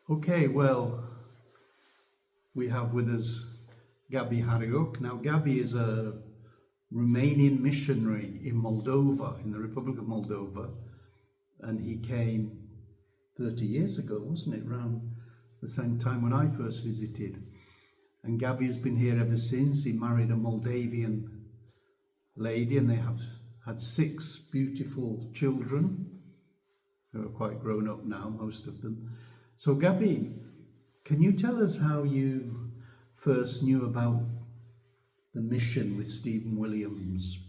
Okay, well, we have with us Gabi Hariuc. Now, Gabi is a Romanian missionary in Moldova, in the Republic of Moldova, and he came 30 years ago, wasn't it, around the same time when I first visited. And Gabi has been here ever since. He married a Moldavian lady, and they have had 6 beautiful children, who are quite grown up now, most of them. So Gabi, can you tell us how you first knew about the mission with Stephen Williams?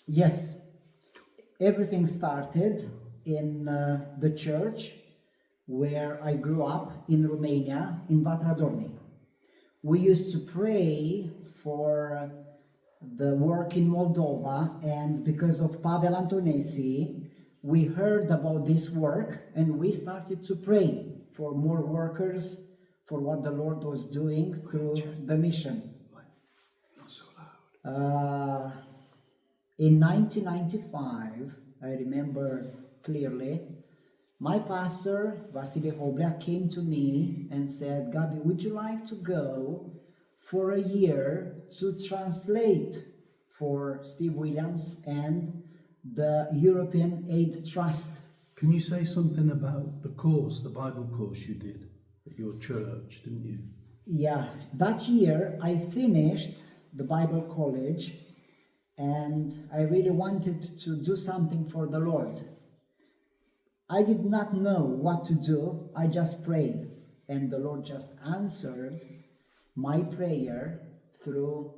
Yes, everything started in the church where I grew up in Romania, in Vatra Dornei. We used to pray for the work in Moldova, and because of Pavel Antonesi, we heard about this work and we started to pray for more workers, for what the Lord was doing through the mission. Not so loud. In 1995, I remember clearly, my pastor, Vasile Hoblea, came to me and said, Gabi, would you like to go for a year to translate for Steve Williams and the European Aid Trust? Can you say something about the course, the Bible course you did at your church, didn't you? Yeah, that year I finished the Bible college and I really wanted to do something for the Lord. I did not know what to do. I just prayed, and the Lord just answered my prayer through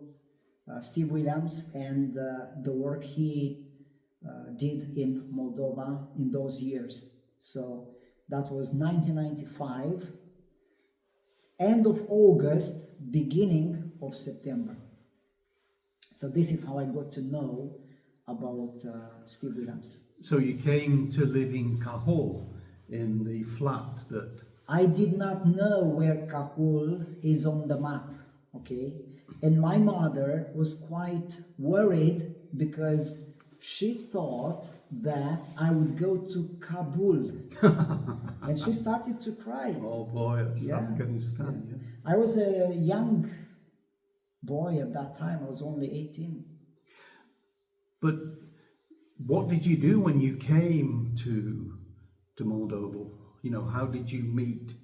Steve Williams and the work he did in Moldova in those years. So that was 1995, end of August, beginning of September. So this is how I got to know about Steve Williams. So you came to live in Cahul, in the flat that... I did not know where Cahul is on the map, okay? And my mother was quite worried because she thought that I would go to Kabul. And she started to cry. Oh boy, it's Yeah. Afghanistan, yeah. I was a young boy at that time. I was only 18. But what did you do when you came to Moldova? You know, how did you meet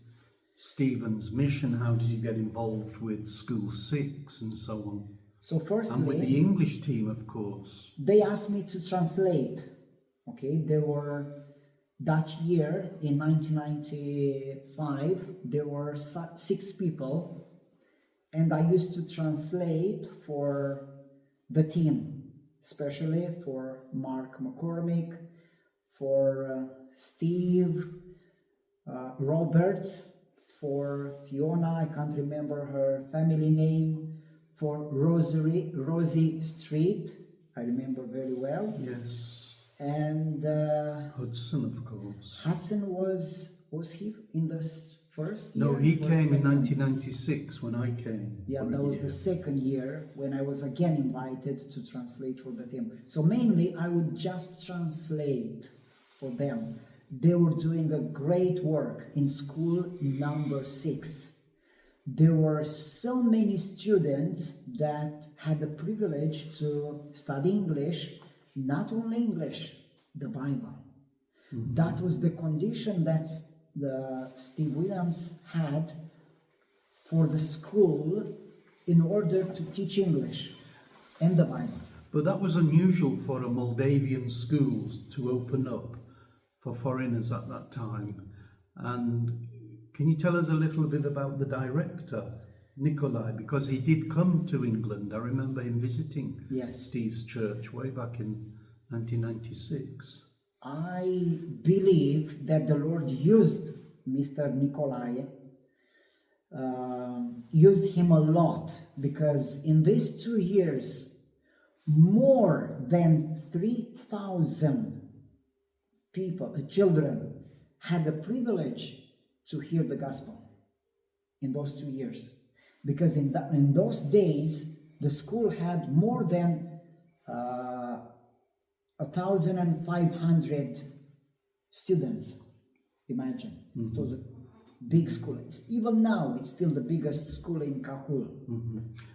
Stephen's mission? How did you get involved with School 6 and so on? So And with the firstly, English team, of course. they asked me to translate. Okay, there were, that year in 1995, there were 6 people, and I used to translate for the team, especially for Mark McCormick, for Steve Roberts, for Fiona, I can't remember her family name, for Rosie Street, I remember very well. Yes. And Hudson, of course. Hudson was he in the first year? No, he or came in second? 1996 when I came. Yeah, for a that was year. the second year when I was again invited to translate for the team. So mainly I would just translate for them. They were doing a great work in school number 6. There were so many students that had the privilege to study English, not only English, the Bible. Mm-hmm. That was the condition that Steve Williams had for the school in order to teach English and the Bible. But that was unusual for a Moldavian school to open up for foreigners at that time. And can you tell us a little bit about the director, Nikolai, because he did come to England. I remember him visiting Steve's church way back in 1996. I believe that the Lord used Mr. Nikolai, used him a lot, because in these 2 years, more than 3,000 people, children, had the privilege to hear the gospel in those 2 years. Because in those days, the school had more than 1,500 students. Imagine. It was big school. Even now, it's still the biggest school in Cahul.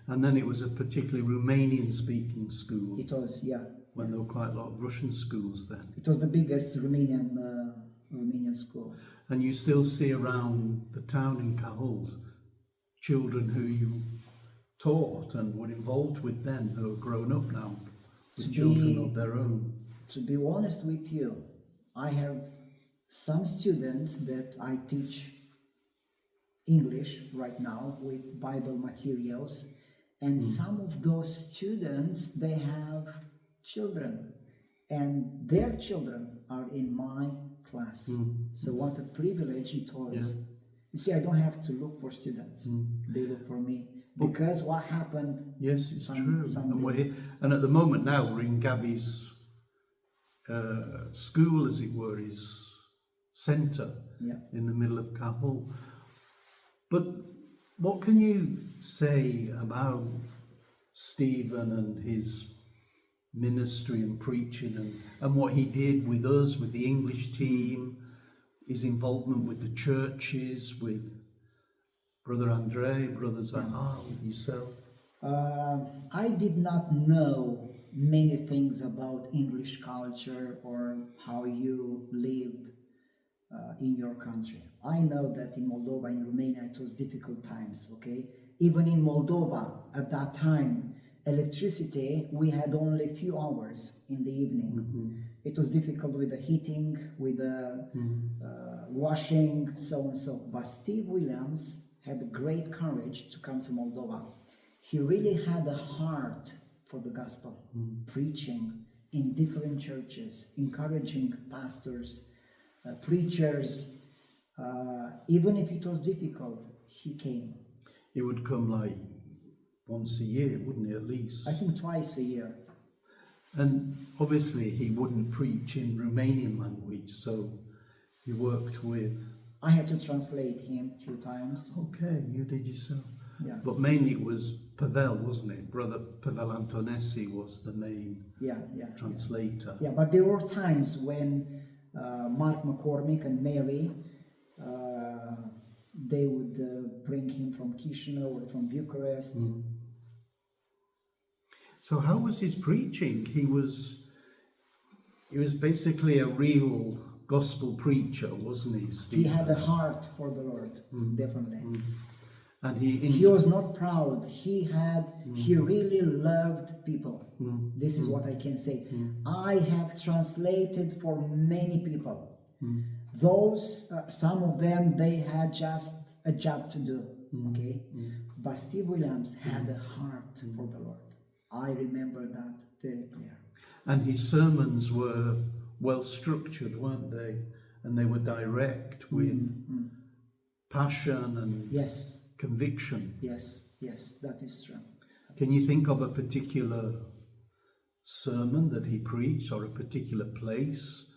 And then it was a particularly Romanian-speaking school. It was, yeah. When there were quite a lot of Russian schools then. It was the biggest Romanian school. And you still see around the town in Cahul children who you taught and were involved with then, who are grown up now, with children of their own. To be honest with you, I have some students that I teach English right now with Bible materials, and some of those students, they have children, and their children are in my class. So what a privilege it was. You see, I don't have to look for students. They look for me. Because what happened... Yes, it's true. And at the moment now, we're in Gabi's school, as it were, his centre in the middle of Cahul. But what can you say about Stephen and his ministry and preaching and what he did with us, with the English team, his involvement with the churches, with Brother Andre, Brother Cahul, yourself? I did not know many things about English culture or how you lived in your country. I know that in Moldova, in Romania, it was difficult times, okay? Even in Moldova, at that time, electricity, we had only a few hours in the evening. It was difficult with the heating, with the washing, so and so. But Steve Williams had great courage to come to Moldova. He really had a heart for the gospel, preaching in different churches, encouraging pastors, preachers. Even if it was difficult, he came. He would come like once a year, wouldn't he, at least? I think twice a year. And obviously he wouldn't preach in Romanian language, so he worked with... I had to translate him a few times. Okay, you did yourself. Yeah. But mainly it was Pavel, wasn't it? Brother Pavel Antonesi was the main translator. Yeah, but there were times when Mark McCormick and Mary, they would bring him from Chisinau or from Bucharest. So how was his preaching? He was basically a real gospel preacher, wasn't he, Stephen? He had a heart for the Lord, definitely. And he was not proud. He really loved people. This is what I can say. I have translated for many people. Those, some of them, they had just a job to do, okay? But Steve Williams had a heart for the Lord. I remember that very clear. And his sermons were well structured, weren't they? And they were direct with passion and conviction. Yes, that is true. Can you think of a particular sermon that he preached, or a particular place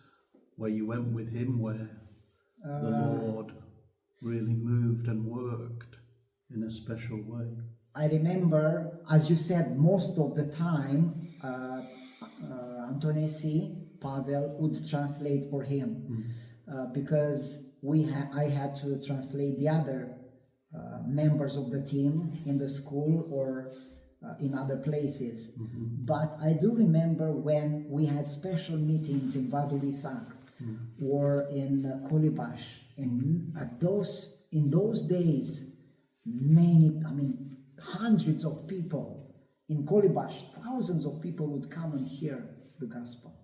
where you went with him, where the Lord really moved and worked in a special way? I remember, as you said, most of the time, Antonesi, Pavel, would translate for him because I had to translate the other members of the team in the school or in other places. But I do remember when we had special meetings in Vadul Isac or in Colibaș, and in those days, hundreds of people in Colibaș, thousands of people would come and hear the gospel.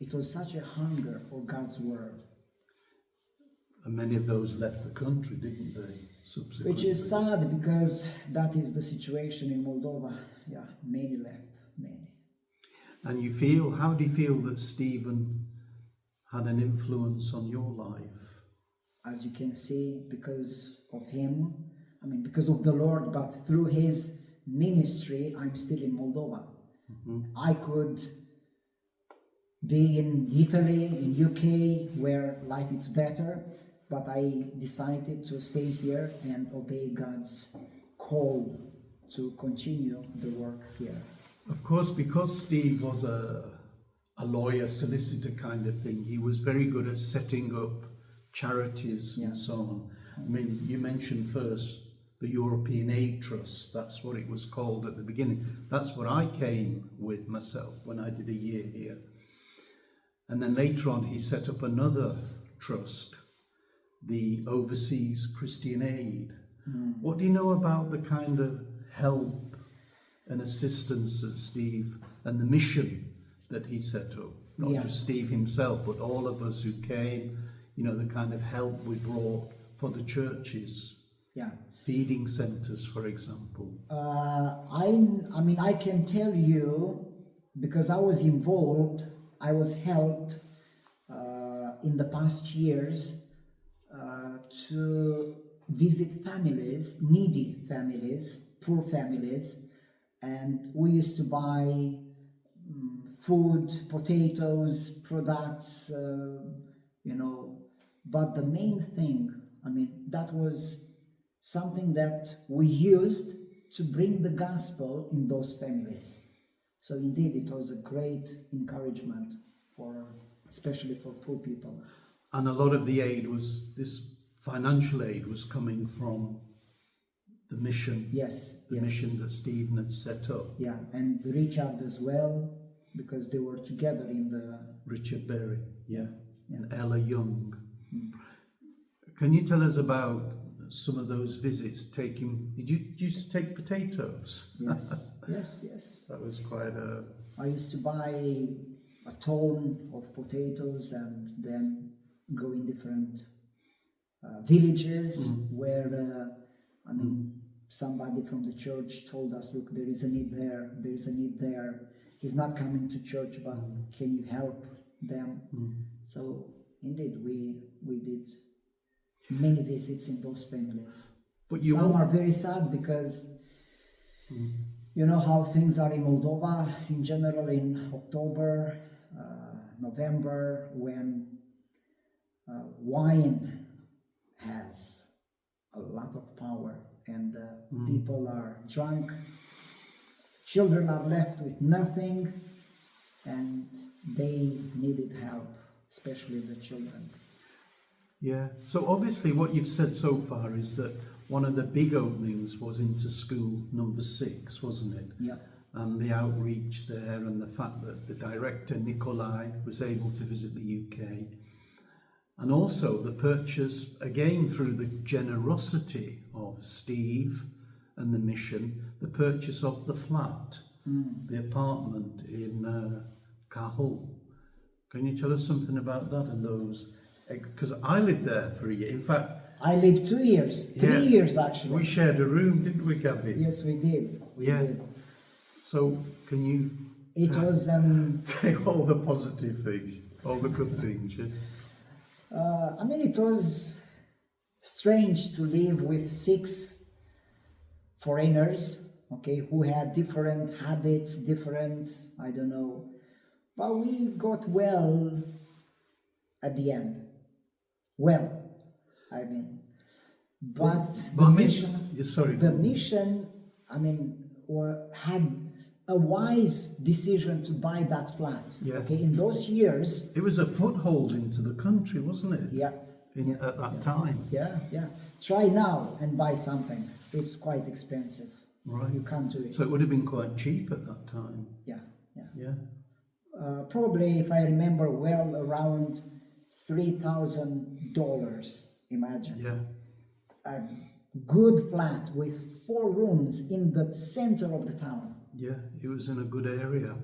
It was such a hunger for God's word. And many of those left the country, didn't they? Subsequently. Which is sad, because that is the situation in Moldova. Yeah, many left, many. And how do you feel that Stephen had an influence on your life? As you can see, because of him, because of the Lord, but through his ministry, I'm still in Moldova. I could be in Italy, in UK, where life is better, but I decided to stay here and obey God's call to continue the work here. Of course, because Steve was a lawyer, solicitor kind of thing, he was very good at setting up charities and so on. I mean, you mentioned first the European Aid Trust. That's what it was called at the beginning. That's what I came with myself when I did a year here. And then later on, he set up another trust, the Overseas Christian Aid. What do you know about the kind of help and assistance that Steve and the mission that he set up? Not just Steve himself, but all of us who came, you know, the kind of help we brought for the churches. Yeah. Feeding centers, for example. I mean, I can tell you, because I was involved, I was helped in the past years to visit families, needy families, poor families, and we used to buy food, potatoes, products, you know, but the main thing, I mean, that was something that we used to bring the gospel in those families. So indeed, it was a great encouragement for, especially for poor people. And a lot of the aid was, this financial aid was coming from the mission. Yes. The missions that Stephen had set up. Yeah, and Richard as well, because they were together in the... Richard Berry, and Ella Young. Can you tell us about some of those visits taking... Did you used to take potatoes? Yes, yes. That was quite a... I used to buy a ton of potatoes and then go in different villages where, I mean, somebody from the church told us, look, there is a need there. He's not coming to church, but can you help them? So indeed, we did many visits in those families. But some are very sad because you know how things are in Moldova in general in October, November, when wine has a lot of power and people are drunk, children are left with nothing, and they needed help, especially the children. Yeah, so obviously what you've said so far is that one of the big openings was into school number 6, wasn't it? Yeah. And the outreach there and the fact that the director, Nikolai, was able to visit the UK. And also the purchase, again through the generosity of Steve and the mission, the purchase of the flat, the apartment in Cahul. Can you tell us something about that and those? Because I lived there for a year. In fact, I lived 2 years, 3 years actually. We shared a room, didn't we, Gabi? Yes, we did. We did. So, can you say all the positive things, all the good things? Yeah? I mean, it was strange to live with 6 foreigners, okay, who had different habits, different, I don't know, but we got well at the end. Well, I mean, but the mission, I mean, had a wise decision to buy that flat. Yeah. Okay, in those years, it was a foothold into the country, wasn't it? Yeah. At that time. Yeah. Try now and buy something. It's quite expensive. Right. You can't do it. So it would have been quite cheap at that time. Yeah. Probably, if I remember well, around $3,000. Imagine. Yeah. A good flat with 4 rooms in the center of the town. Yeah, it was in a good area.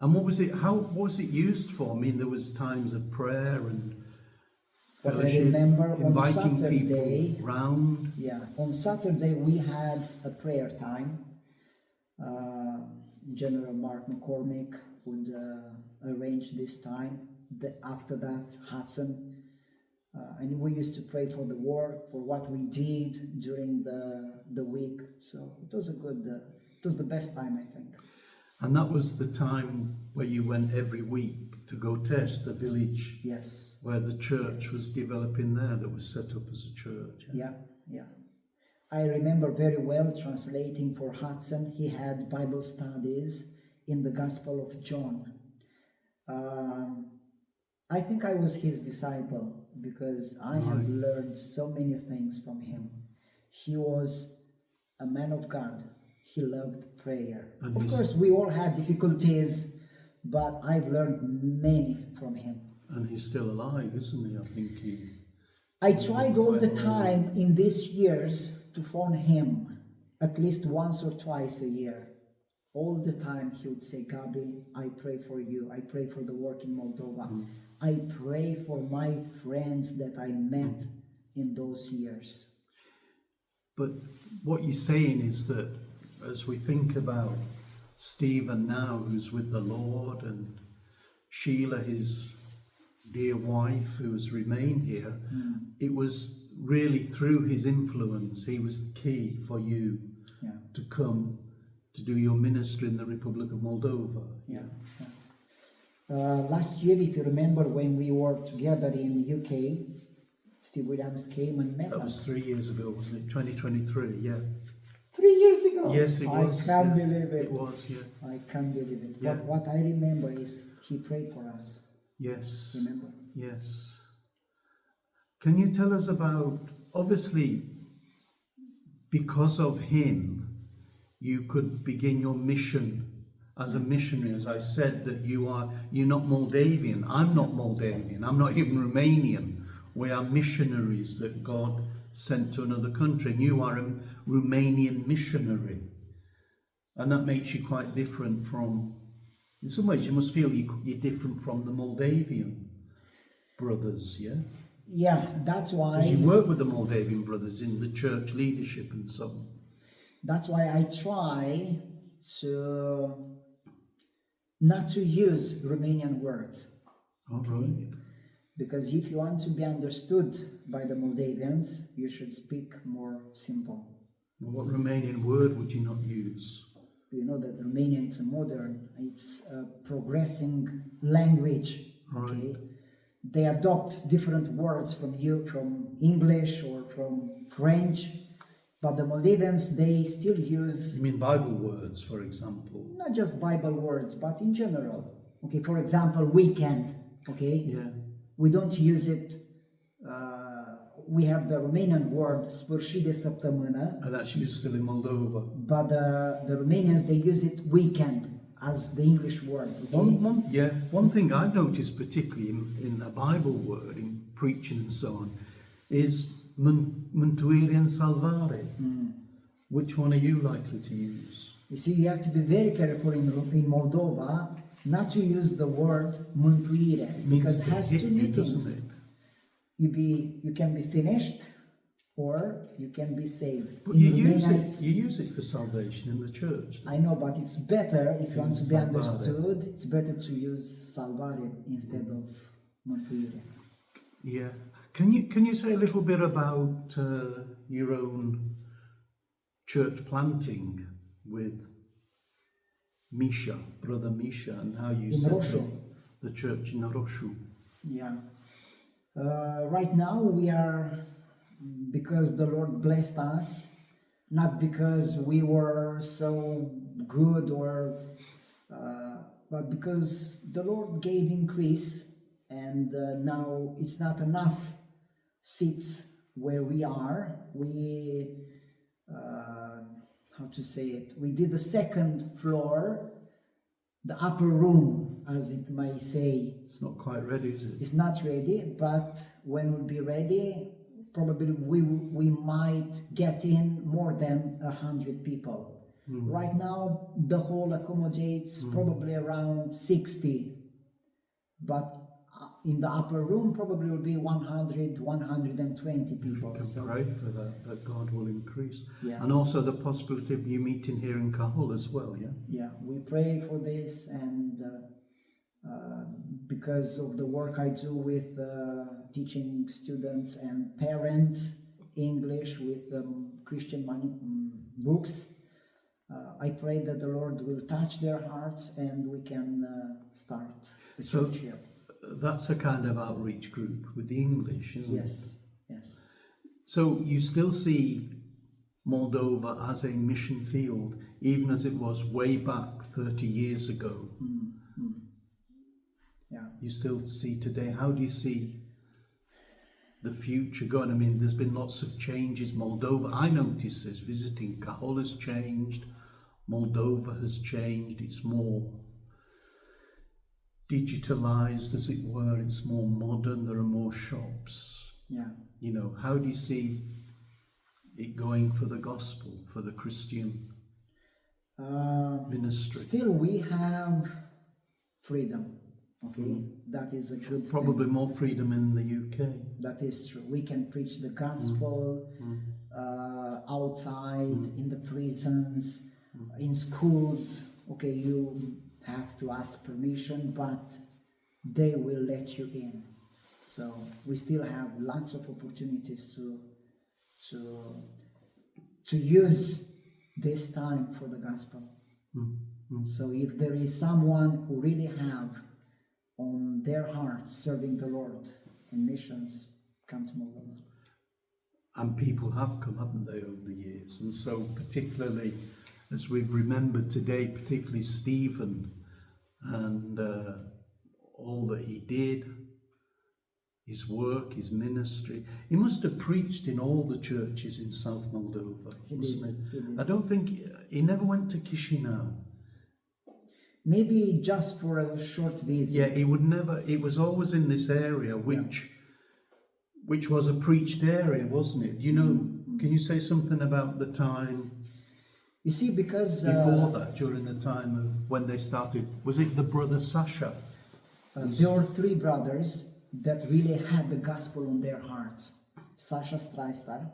And what was it used for? I mean, there was times of prayer and fellowship, I remember inviting on Saturday, people round. Yeah, on Saturday we had a prayer time. General Mark McCormick would arrange this time. After that, Hudson. And we used to pray for the work, for what we did during the week. So it was it was the best time, I think. And that was the time where you went every week to go test the village. Yes. Where the church was developing there, that was set up as a church. Yeah. I remember very well translating for Hudson. He had Bible studies in the Gospel of John. I think I was his disciple. because I have learned so many things from him. He was a man of God. He loved prayer. And of course, we all had difficulties, but I've learned many from him. And he's still alive, isn't he? I think I tried all the time in these years to phone him at least once or twice a year. All the time he would say, Gabi, I pray for you. I pray for the work in Moldova. I pray for my friends that I met in those years. But what you're saying is that as we think about Stephen now, who's with the Lord, and Sheila, his dear wife, who has remained here, it was really through his influence. He was the key for you to come to do your ministry in the Republic of Moldova. Last year, if you remember, when we were together in UK, Steve Williams came and met us. That was 3 years ago, wasn't it? 2023, yeah. 3 years ago? Yes, it was. I can't believe it. It was, yeah. I can't believe it. Yeah. But what I remember is he prayed for us. Yes. Remember? Yes. Can you tell us about, obviously, because of him, you could begin your mission as a missionary. As I said, that you're not Moldavian. I'm not Moldavian. I'm not even Romanian. We are missionaries that God sent to another country. And you are a Romanian missionary. And that makes you quite different from, in some ways you must feel you're different from the Moldavian brothers, yeah? Yeah, that's why... Because you work with the Moldavian brothers in the church leadership and so on. That's why I try to not to use Romanian words. All right. Because if you want to be understood by the Moldavians, you should speak more simple. Well, what Romanian word would you not use? You know that Romanian is it's a progressing language. Okay? Right. They adopt different words from English or from French, but the Moldavians, they still use... You mean Bible words, for example? Not just Bible words, but in general. Okay, for example, weekend. Okay? Yeah. We don't use it. We have the Romanian word sfârșit de săptămână. And that's used still in Moldova. But the Romanians, they use it weekend as the English word. Okay? One thing I've noticed particularly in a Bible word, in preaching and so on, is mântuire and salvare. Which one are you likely to use? You see, you have to be very careful in Moldova not to use the word mântuire, because it has two meanings. You can be finished or you can be saved. But you use it for salvation in the church. I know, but it's better, if you want to be understood, it's better to use salvare instead of mântuire. Yeah. Can you say a little bit about your own church planting with Misha, brother Misha, and how you set up the church in Roșu? Yeah. Right now we are, because the Lord blessed us, not because we were so good but because the Lord gave increase, and now it's not enough seats where we are. We, we did the second floor, the upper room, as it may say. It's not quite ready, is it? It's not ready, but when we'll be ready, probably we might get in more than 100 people. Right now, the hall accommodates probably around 60, but in the upper room probably will be 100, 120 people. You can pray for that God will increase. Yeah. And also the possibility of you meeting here in Cahul as well, yeah? Yeah, we pray for this, and because of the work I do with teaching students and parents English with Christian books, I pray that the Lord will touch their hearts and we can start the church here. That's a kind of outreach group with the English, isn't it? Yes. So you still see Moldova as a mission field, even as it was way back 30 years ago. Yeah. You still see today. How do you see the future going? I mean, there's been lots of changes. Moldova, I noticed this, visiting Cahul has changed. Moldova has changed. It's more digitalized, as it were. It's more modern. There are more shops. Yeah. You know, how do you see it going for the gospel, for the Christian ministry? Still, we have freedom. Okay, that is a good Probably thing. more freedom in the UK. That is true. We can preach the gospel outside, in the prisons, in schools. Okay, you have to ask permission, but they will let you in. So we still have lots of opportunities to use this time for the gospel. So if there is someone who really have on their hearts serving the Lord in missions, come to Moldova. And people have come, haven't they, over the years? And so particularly, as we've remembered today, particularly Stephen and all that he did, his work, his ministry. He must have preached in all the churches in South Moldova, He mustn't did. he? I don't think, he never went to Chisinau. Maybe just for a short visit. Yeah, he would never, it was always in this area, which was a preached area, wasn't it? You know, can you say something about the time You see, because before that, during the time of when they started? Was it the brother Sasha? there were three brothers that really had the gospel on their hearts. Sasha Straistar,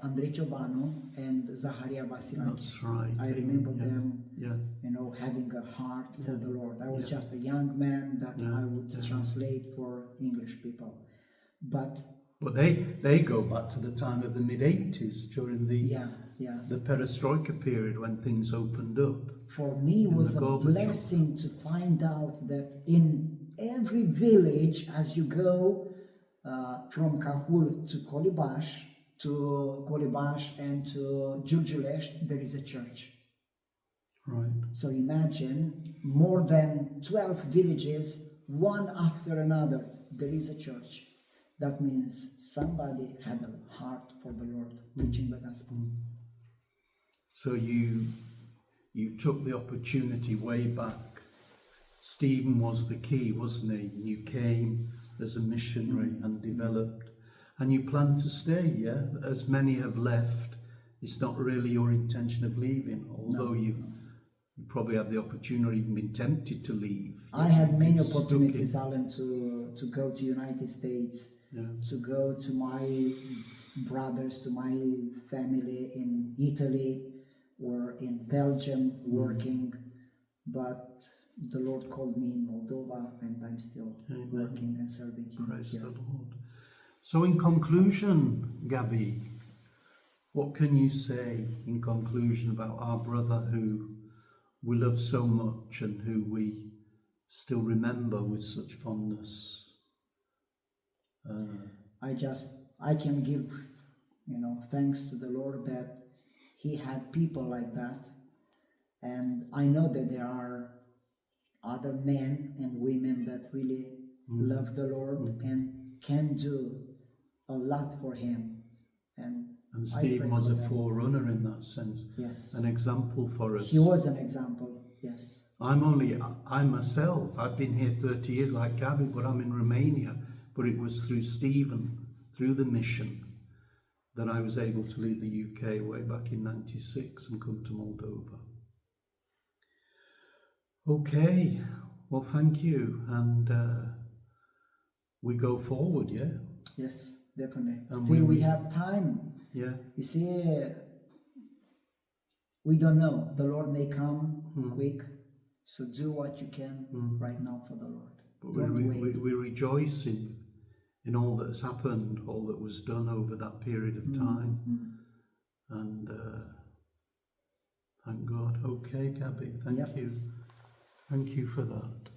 Andrei Ciobanu, and Zaharia Vasilaki. That's right. I remember them, Yeah. you know, having a heart for the Lord. I was just a young man that I would translate for English people. But they go back to the time of the mid-80s, during the perestroika period, when things opened up. For me, it was a blessing to find out that in every village, as you go from Cahul to Colibaș and to Giurgiulești, there is a church. Right. So imagine more than 12 villages, one after another, there is a church. That means somebody had a heart for the Lord, preaching the gospel. So you took the opportunity way back. Stephen was the key, wasn't he? You came as a missionary and developed, and you plan to stay, yeah? As many have left, it's not really your intention of leaving, although you probably had the opportunity, even been tempted to leave. I had many opportunities, Alan, to go to United States, to go to my brothers, to my family in Italy or in Belgium working, but the Lord called me in Moldova, and I'm still working and serving Him. Praise the Lord. So in conclusion, Gabi, what can you say in conclusion about our brother who we love so much and who we still remember with such fondness? I can give, thanks to the Lord that He had people like that, and I know that there are other men and women that really love the Lord and can do a lot for Him. And Stephen was a forerunner in that sense. Yes. An example for us. He was an example, yes. I myself, I've been here 30 years like Gabi, but I'm in Romania. But it was through Stephen, through the mission, that I was able to leave the UK way back in '96 and come to Moldova. Okay, well, thank you. And we go forward, yeah? Yes, definitely. And Still we have time. Yeah. You see, we don't know. The Lord may come quick. So do what you can right now for the Lord. But we rejoice in all that has happened, all that was done over that period of time. And thank God. Okay, Gabi, thank you. Thank you for that.